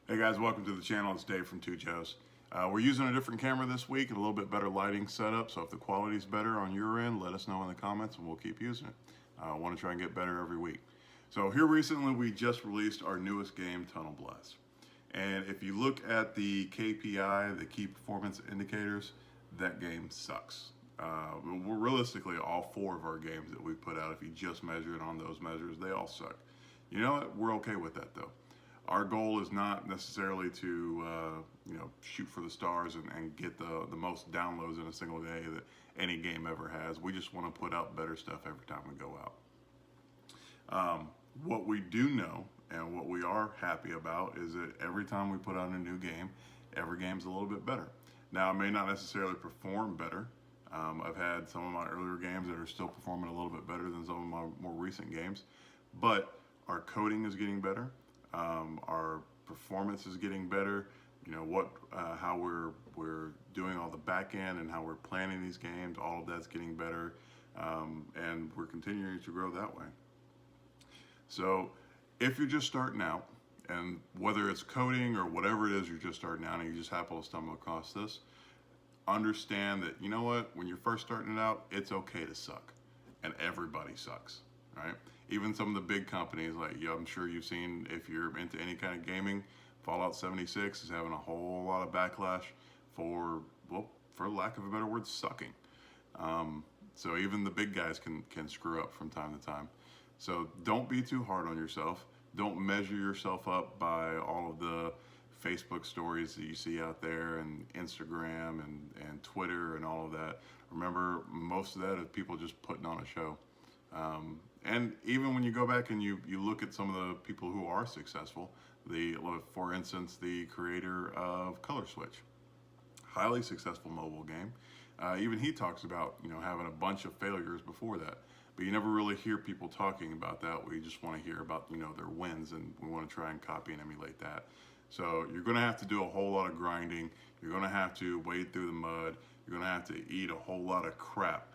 Hey guys, welcome to the channel. It's Dave from Two Joes. We're using a different camera this week and a little bit better lighting setup. So if the quality is better on your end, let us know in the comments and we'll keep using it. I want to try and get better every week. So here recently we just released our newest game, Tunnel Blast. And if you look at the KPI, the key performance indicators, that game sucks. We're realistically, all four of our games that we put out, if you just measure it on those measures, they all suck. You know what? We're okay with that though. Our goal is not necessarily to shoot for the stars and get the most downloads in a single day that any game ever has. We just want to put out better stuff every time we go out. What we do know and what we are happy about is that every time we put out a new game, every game's a little bit better. Now, it may not necessarily perform better. I've had some of my earlier games that are still performing a little bit better than some of my more recent games, but our coding is getting better. Our performance is getting better. You know how we're doing all the back end and how we're planning these games. All of that's getting better, and we're continuing to grow that way. So, if you're just starting out, and whether it's coding or whatever it is, you're just starting out and you just happen to stumble across this, understand that you know what, when you're first starting it out, it's okay to suck, and everybody sucks, right? Even some of the big companies, like I'm sure you've seen, if you're into any kind of gaming, Fallout 76 is having a whole lot of backlash for, well, for lack of a better word, sucking. So even the big guys can screw up from time to time. So don't be too hard on yourself. Don't measure yourself up by all of the Facebook stories that you see out there and Instagram and Twitter and all of that. Remember, most of that is people just putting on a show. And even when you go back and you look at some of the people who are successful, for instance, the creator of Color Switch, highly successful mobile game. Even he talks about having a bunch of failures before that, but you never really hear people talking about that. We just want to hear about their wins, and we want to try and copy and emulate that. So you're going to have to do a whole lot of grinding. You're going to have to wade through the mud. You're going to have to eat a whole lot of crap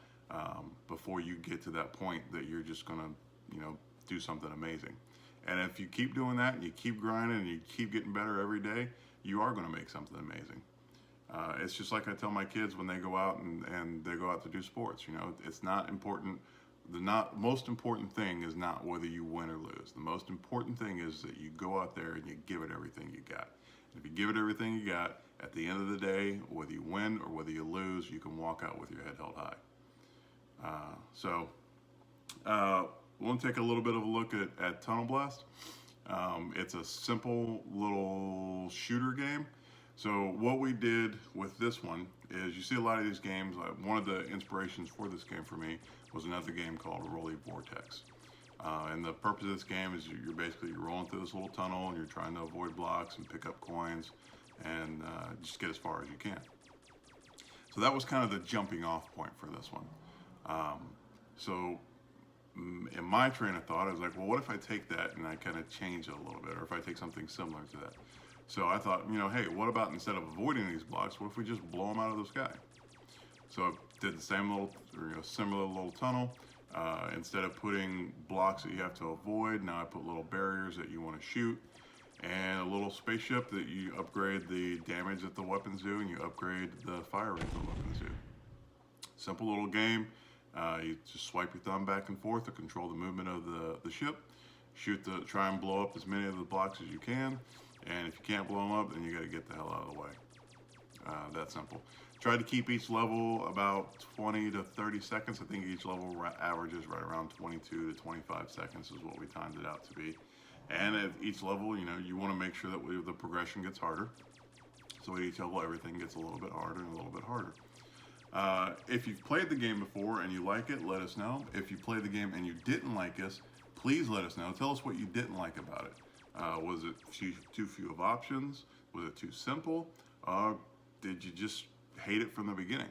before you get to that point that you're just going to do something amazing. And if you keep doing that and you keep grinding and you keep getting better every day, you are going to make something amazing. It's just like I tell my kids when they go out and they go out to do sports. It's not important. The most important thing is not whether you win or lose. The most important thing is that you go out there and you give it everything you got. And if you give it everything you got, at the end of the day, whether you win or whether you lose, you can walk out with your head held high. We'll take a little bit of a look at Tunnel Blast. It's a simple little shooter game. So what we did with this one is, you see a lot of these games, one of the inspirations for this game for me was another game called Rolling Vortex. And the purpose of this game is you're rolling through this little tunnel and you're trying to avoid blocks and pick up coins and just get as far as you can. So that was kind of the jumping off point for this one. In my train of thought, I was like, well, what if I take that and I kind of change it a little bit, or if I take something similar to that? So I thought, hey, what about instead of avoiding these blocks, what if we just blow them out of the sky? So I did the same similar little tunnel. Instead of putting blocks that you have to avoid, now I put little barriers that you want to shoot, and a little spaceship that you upgrade the damage that the weapons do, and you upgrade the fire rate the weapons do. Simple little game. You just swipe your thumb back and forth to control the movement of the ship. Try and blow up as many of the blocks as you can. And if you can't blow them up, then you got to get the hell out of the way. That simple. Try to keep each level about 20 to 30 seconds. I think each level averages right around 22 to 25 seconds is what we timed it out to be. And at each level, you want to make sure that the progression gets harder. So at each level, everything gets a little bit harder and a little bit harder. If you've played the game before and you like it, let us know. If you played the game and you didn't like us, please let us know. Tell us what you didn't like about it. Was it too few of options? Was it too simple? Did you just hate it from the beginning?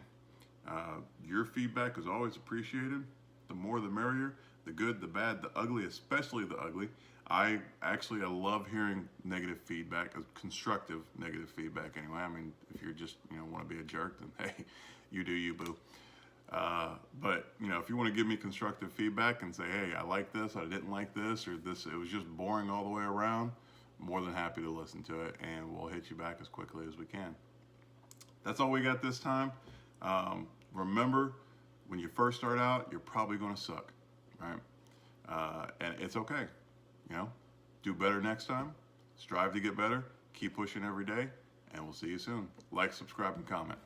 Your feedback is always appreciated. The more the merrier. The good, the bad, the ugly, especially the ugly. I love hearing negative feedback, constructive negative feedback anyway. I mean, if you're just, want to be a jerk, then hey, you do you, boo. But if you want to give me constructive feedback and say, hey, I like this, I didn't like this, or this, it was just boring all the way around, more than happy to listen to it, and we'll hit you back as quickly as we can. That's all we got this time. Remember, when you first start out, you're probably going to suck, right? And it's okay. You know, do better next time. Strive to get better. Keep pushing every day, and we'll see you soon. Like, subscribe, and comment.